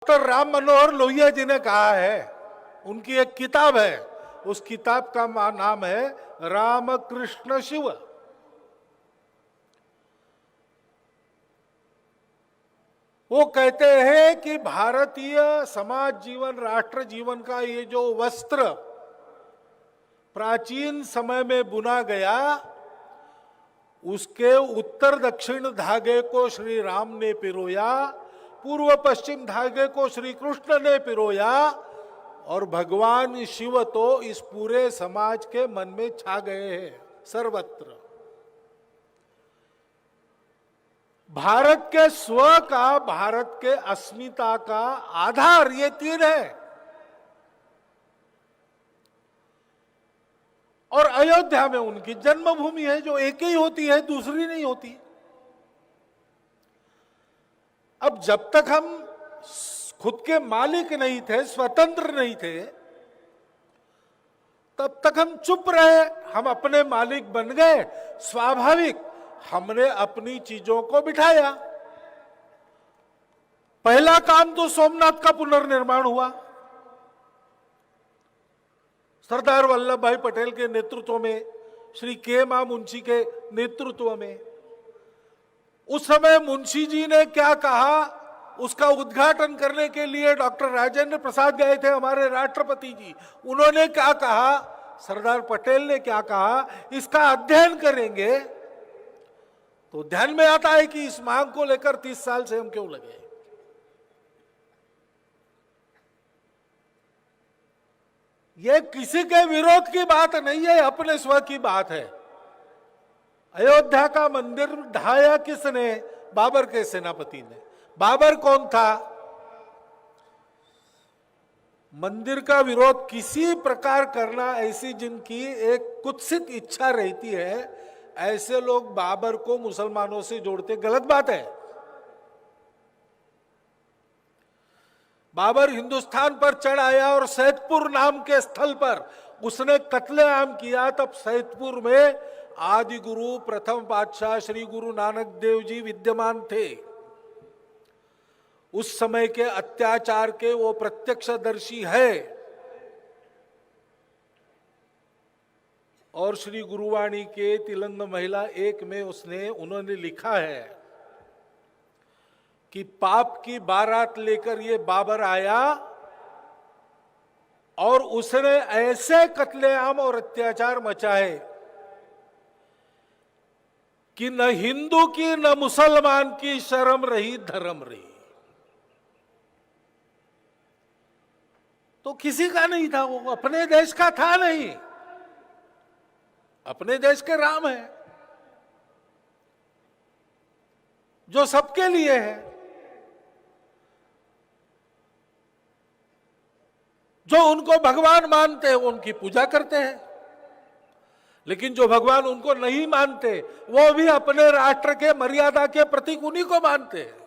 Doctor Ram Manohar Lohia ji ने कहा है, उनकी एक किताब है, उस किताब का नाम है रामकृष्ण शिव। वो कहते हैं कि भारतीय समाज जीवन, राष्ट्र जीवन का ये जो वस्त्र प्राचीन समय में बुना गया, उसके उत्तर दक्षिण धागे को श्री राम ने पिरोया, पूर्व पश्चिम धागे को श्री कृष्ण ने पिरोया, और भगवान शिव तो इस पूरे समाज के मन में छा गए हैं सर्वत्र। भारत के स्व का, भारत के अस्मिता का आधार ये तीन है। और अयोध्या में उनकी जन्मभूमि है, जो एक ही होती है, दूसरी नहीं होती। अब जब तक हम खुद के मालिक नहीं थे, स्वतंत्र नहीं थे, तब तक हम चुप रहे। हम अपने मालिक बन गए, स्वाभाविक हमने अपनी चीजों को बिठाया। पहला काम तो सोमनाथ का पुनर्निर्माण हुआ, सरदार वल्लभ भाई पटेल के नेतृत्व में, श्री के मा मुंशी के नेतृत्व में। उस समय मुंशी जी ने क्या कहा, उसका उद्घाटन करने के लिए डॉक्टर राजेंद्र प्रसाद गए थे, हमारे राष्ट्रपति जी। उन्होंने क्या कहा, सरदार पटेल ने क्या कहा, इसका अध्ययन करेंगे। तो ध्यान में आता है कि इस मांग को लेकर 30 साल से हम क्यों लगे। ये किसी के विरोध की बात नहीं है, अपने स्व की बात है। अयोध्या का मंदिर ढाया किसने? बाबर के सेनापति ने। बाबर कौन था? मंदिर का विरोध किसी प्रकार करना, ऐसी जिनकी एक कुत्सित इच्छा रहती है, ऐसे लोग बाबर को मुसलमानों से जोड़ते, गलत बात है। बाबर हिंदुस्तान पर चढ़ आया और सैदपुर नाम के स्थल पर उसने कत्लेआम किया। तब सैदपुर में आदि गुरु प्रथम पातशाह श्री गुरु नानक देव जी विद्यमान थे। उस समय के अत्याचार के वो प्रत्यक्षदर्शी है। और श्री गुरुवाणी के तिलंग महिला 1 में उन्होंने लिखा है कि पाप की बारात लेकर ये बाबर आया और उसने ऐसे कत्लेआम और अत्याचार मचाए कि न हिंदू की न मुसलमान की शर्म रही, धर्म रही। तो किसी का नहीं था, वो अपने देश का था नहीं, अपने देश के राम है जो सबके लिए है, जो उनको भगवान मानते हैं वो उनकी पूजा करते हैं। लेकिन जो भगवान उनको नहीं मानते, वो भी अपने राष्ट्र के मर्यादा के प्रतीक उन्हीं को मानते हैं।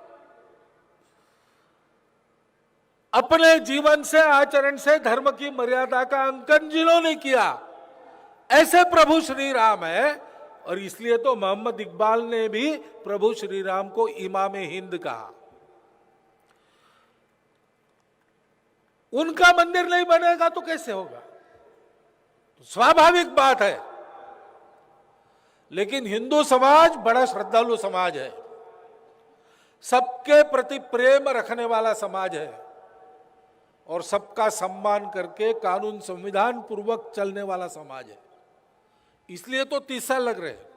अपने जीवन से, आचरण से धर्म की मर्यादा का अंकन जिन्होंने किया, ऐसे प्रभु श्री राम है। और इसलिए तो मोहम्मद इकबाल ने भी प्रभु श्री राम को इमाम हिंद कहा। उनका मंदिर नहीं बनेगा तो कैसे होगा? तो स्वाभाविक बात है। लेकिन हिंदू समाज बड़ा श्रद्धालु समाज है, सबके प्रति प्रेम रखने वाला समाज है, और सबका सम्मान करके कानून संविधान पूर्वक चलने वाला समाज है। इसलिए तो 30 साल लग रहे हैं।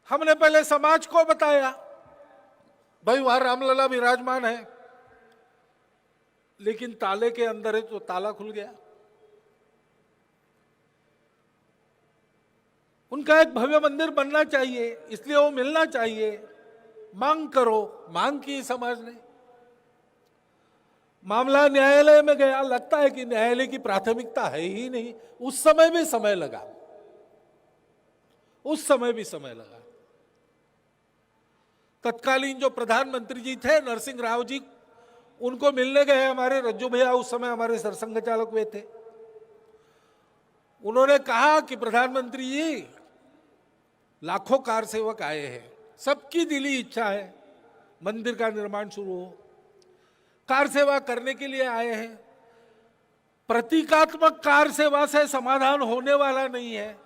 हमने पहले समाज को बताया, भाई वहां रामलला विराजमान है, लेकिन ताले के अंदर है तो ताला खुल गया। उनका एक भव्य मंदिर बनना चाहिए, इसलिए वो मिलना चाहिए। मांग करो, मांग की समाज ने। मामला न्यायालय में गया, लगता है कि न्यायालय की प्राथमिकता है ही नहीं। उस समय भी समय लगा, उस समय भी समय लगा। तत्कालीन जो प्रधानमंत्री जी थे, नरसिंह राव जी, उनको मिलने गए हमारे रज्जू भैया, उस समय हमारे सरसंघ चालक वे थे। उन्होंने कहा कि प्रधानमंत्री जी, लाखों कार सेवक आए हैं, सबकी दिली इच्छा है मंदिर का निर्माण शुरू हो, कार सेवा करने के लिए आए हैं। प्रतीकात्मक कार सेवा से समाधान होने वाला नहीं है।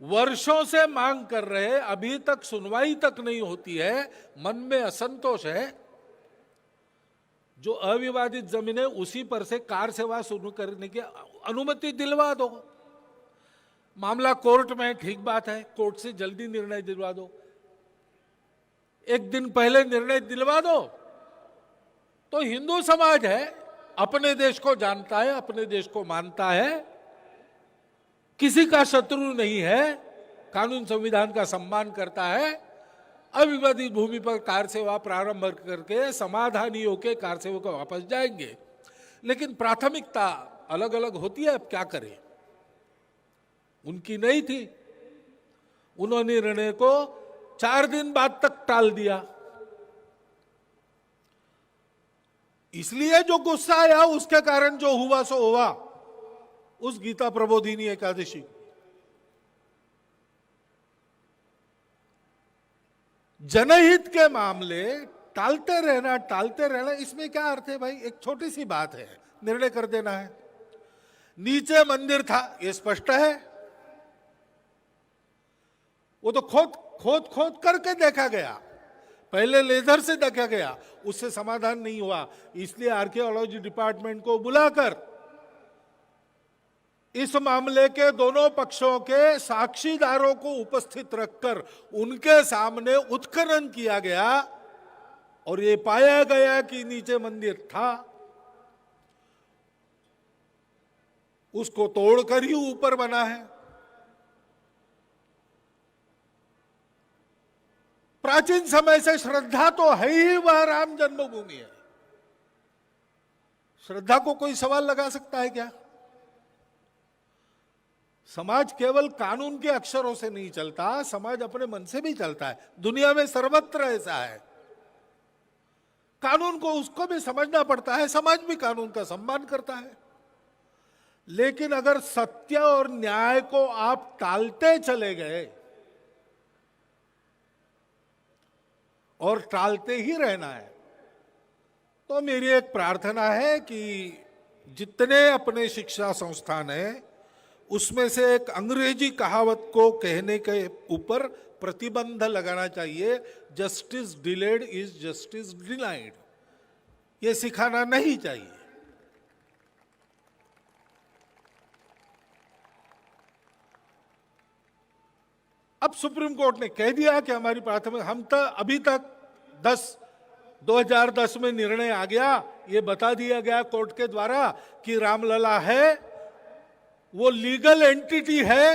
वर्षों से मांग कर रहे, अभी तक सुनवाई तक नहीं होती है, मन में असंतोष है। जो अविवादित जमीन है उसी पर से कार सेवा शुरू करने की अनुमति दिलवा दो। मामला कोर्ट में है, ठीक बात है, कोर्ट से जल्दी निर्णय दिलवा दो। एक दिन पहले निर्णय दिलवा दो तो हिंदू समाज है, अपने देश को जानता है, अपने देश को मानता है, किसी का शत्रु नहीं है, कानून संविधान का सम्मान करता है। अविवादित भूमि पर कार सेवा प्रारंभ करके समाधानी होकर कार सेवा को वापस जाएंगे। लेकिन प्राथमिकता अलग अलग होती है, अब क्या करें। उनकी नहीं थी, उन्होंने निर्णय को 4 दिन बाद तक टाल दिया। इसलिए जो गुस्सा आया उसके कारण जो हुआ सो हुआ उस गीता प्रबोधिनी एकादशी। जनहित के मामले टालते रहना, इसमें क्या अर्थ है भाई। एक छोटी सी बात है, निर्णय कर देना है। नीचे मंदिर था, यह स्पष्ट है, वो तो खोद करके देखा गया, पहले लेजर से देखा गया, उससे समाधान नहीं हुआ। इसलिए आर्कियोलॉजी डिपार्टमेंट को बुलाकर इस मामले के दोनों पक्षों के साक्षीदारों को उपस्थित रखकर उनके सामने उत्खनन किया गया और ये पाया गया कि नीचे मंदिर था, उसको तोड़कर ही ऊपर बना है। प्राचीन समय से श्रद्धा तो है ही, वह राम जन्मभूमि है। श्रद्धा को कोई सवाल लगा सकता है क्या। समाज केवल कानून के अक्षरों से नहीं चलता, समाज अपने मन से भी चलता है। दुनिया में सर्वत्र ऐसा है। कानून को उसको भी समझना पड़ता है, समाज भी कानून का सम्मान करता है। लेकिन अगर सत्य और न्याय को आप टालते चले गए और टालते ही रहना है, तो मेरी एक प्रार्थना है कि जितने अपने शिक्षा संस्थान हैं उसमें से एक अंग्रेजी कहावत को कहने के ऊपर प्रतिबंध लगाना चाहिए, justice delayed is justice denied. यह सिखाना नहीं चाहिए। अब सुप्रीम कोर्ट ने कह दिया कि हमारी प्राथमिक, हम तक अभी तक 2010 में निर्णय आ गया, ये बता दिया गया कोर्ट के द्वारा कि रामलला है, वो लीगल एंटिटी है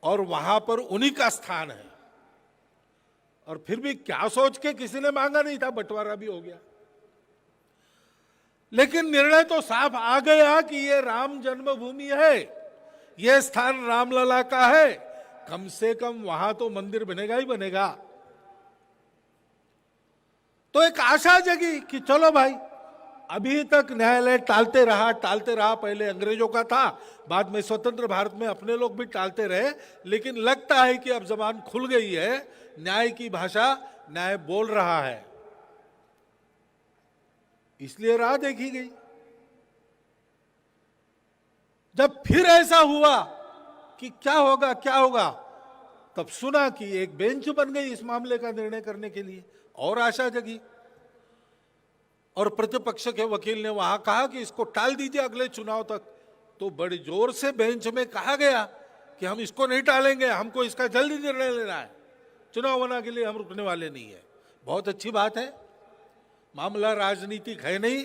और वहां पर उन्हीं का स्थान है। और फिर भी क्या सोच के किसी ने मांगा नहीं था, बंटवारा भी हो गया। लेकिन निर्णय तो साफ आ गया कि ये राम जन्मभूमि है, ये स्थान रामलला का है, कम से कम वहां तो मंदिर बनेगा ही बनेगा। तो एक आशा जगी कि चलो भाई, अभी तक न्यायालय टालते रहा। पहले अंग्रेजों का था, बाद में स्वतंत्र भारत में अपने लोग भी टालते रहे। लेकिन लगता है कि अब जबान खुल गई है, न्याय की भाषा न्याय बोल रहा है, इसलिए राह देखी गई। जब फिर ऐसा हुआ कि क्या होगा, तब सुना कि एक बेंच बन गई इस मामले का निर्णय करने के लिए, और आशा जगी। और प्रतिपक्ष के वकील ने वहां कहा कि इसको टाल दीजिए अगले चुनाव तक। तो बड़े जोर से बेंच में कहा गया कि हम इसको नहीं टालेंगे, हमको इसका जल्दी निर्णय लेना है, चुनाव होने के लिए हम रुकने वाले नहीं है। बहुत अच्छी बात है, मामला राजनीतिक है नहीं,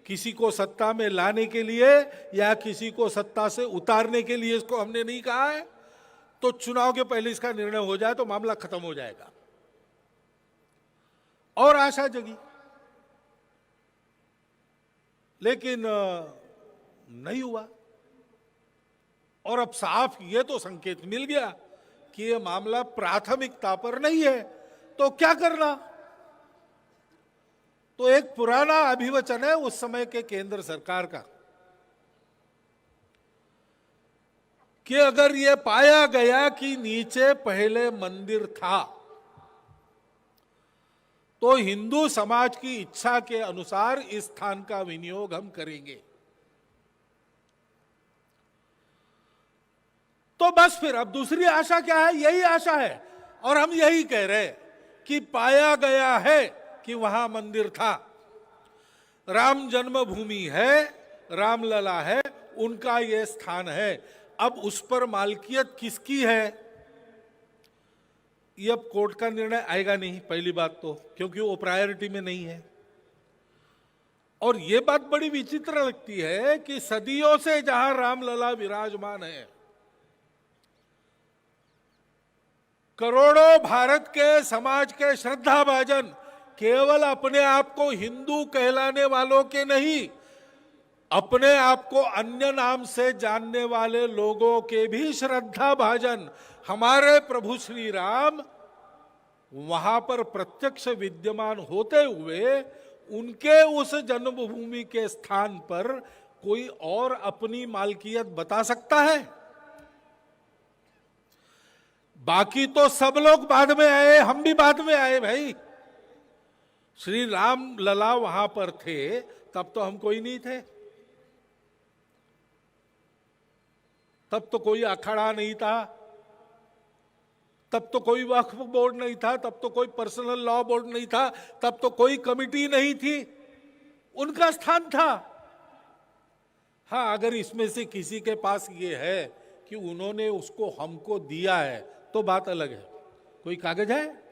किसी को सत्ता में लाने के लिए या किसी को सत्ता से उतारने के लिए इसको हमने नहीं कहा है। तो चुनाव के पहले इसका निर्णय हो जाए तो मामला खत्म हो जाएगा। और आशा जगी, लेकिन नहीं हुआ। और अब साफ ये तो संकेत मिल गया कि ये मामला प्राथमिकता पर नहीं है, तो क्या करना। तो एक पुराना अभिवचन है उस समय के केंद्र सरकार का कि अगर ये पाया गया कि नीचे पहले मंदिर था तो हिंदू समाज की इच्छा के अनुसार इस स्थान का विनियोग हम करेंगे। तो बस फिर अब दूसरी आशा क्या है? यही आशा है और हम यही कह रहे हैं कि पाया गया है कि वहां मंदिर था, राम जन्मभूमि है, रामलला है, उनका यह स्थान है। अब उस पर मालकियत किसकी है ये अब कोर्ट का निर्णय आएगा नहीं, पहली बात तो, क्योंकि वो प्रायोरिटी में नहीं है। और ये बात बड़ी विचित्र लगती है कि सदियों से जहां रामलला विराजमान है, करोड़ों भारत के समाज के श्रद्धाभाजन केवल अपने आप को हिंदू कहलाने वालों के नहीं, अपने आप को अन्य नाम से जानने वाले लोगों के भी श्रद्धाभाजन हमारे प्रभु श्री राम वहां पर प्रत्यक्ष विद्यमान होते हुए उनके उस जन्मभूमि के स्थान पर कोई और अपनी मालकियत बता सकता है? बाकी तो सब लोग बाद में आए, हम भी बाद में आए भाई। श्री राम लला वहां पर थे तब तो हम कोई नहीं थे, तब तो कोई अखाड़ा नहीं था, तब तो कोई वक्फ बोर्ड नहीं था, तब तो कोई पर्सनल लॉ बोर्ड नहीं था, तब तो कोई कमिटी नहीं थी, उनका स्थान था। हाँ, अगर इसमें से किसी के पास ये है कि उन्होंने उसको हमको दिया है तो बात अलग है। कोई कागज है?